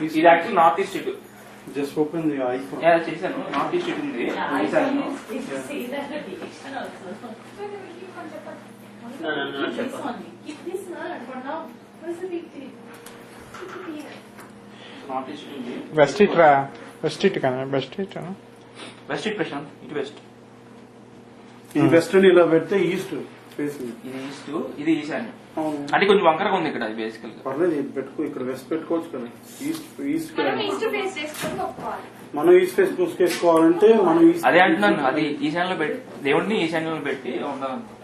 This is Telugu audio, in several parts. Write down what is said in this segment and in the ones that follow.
ఇది యాక్చువల్ నార్త్ ఈస్ట్ ఇటు. Just open the iPhone. చేశాను. నార్త్ ఈస్ట్ ఇటు ఉంది. నార్త్ ఈస్ట్ ఉంది. వెస్ట్ ఇట్ రా. వెస్ట్ ఇట్ కదా. వెస్ట్ ఇట్ వెస్ట్ ఇట్ ప్రశాంత్. ఇటు వెస్ట్. ఇది వెస్ట్ అని ఇలా పెడితే ఈస్ట్ ఫేసింగ్. ఇది ఈస్ట్, ఇది ఈశాన్యం. అంటే కొంచెం వంకరగా ఉంది ఇక్కడ. అది బేసికల్ గా పర్లేదు, ఇది పెట్టుకో. ఇక్కడ వెస్ట్ పెట్టుకోవచ్చు కదా. ఈస్ట్ మనం ఈస్ట్ ఫేస్ చేసుకొని ఒప్పుకోవాలి. మనం ఈస్ట్ ఫేస్ చూసుకోవాలంటే మనం ఈస్ట్. అదే అంటున్నాను. అది ఈశాన్యంలో పెట్టి దేవుడిని ఈశాన్యంలో పెట్టి ఉండాలనుకో.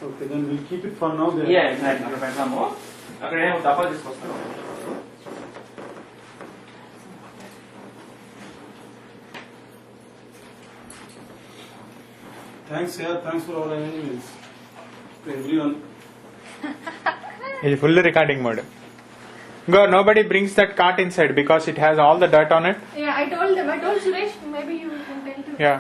Okay, then will keep it for now. అక్కడ పెడతాము. అక్కడ ఏమో డబ్బాలు తీసుకొస్తాను. Thanks, yeah. Thanks for all arrangements. To everyone. It's full recording mode. Go. Nobody brings that cart inside because it has all the dirt on it. Yeah, I told them. I told Suresh. Maybe you can tell to. Yeah.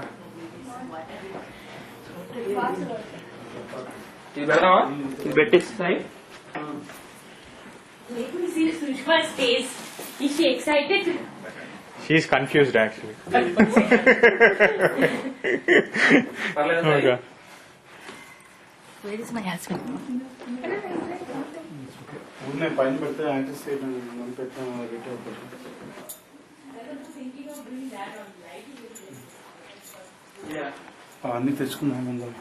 ఇది పెడతావా? ఇది పెట్టేసి side. Let me see Sushma's face. Is she excited? She's confused actually. పర్లేదు. Okay. Where is my husband? ఊరినే పైన పెడితే యాంటిస్ మనం పెట్టాం రిటైల్ అన్ని తెచ్చుకున్నాం అందరం.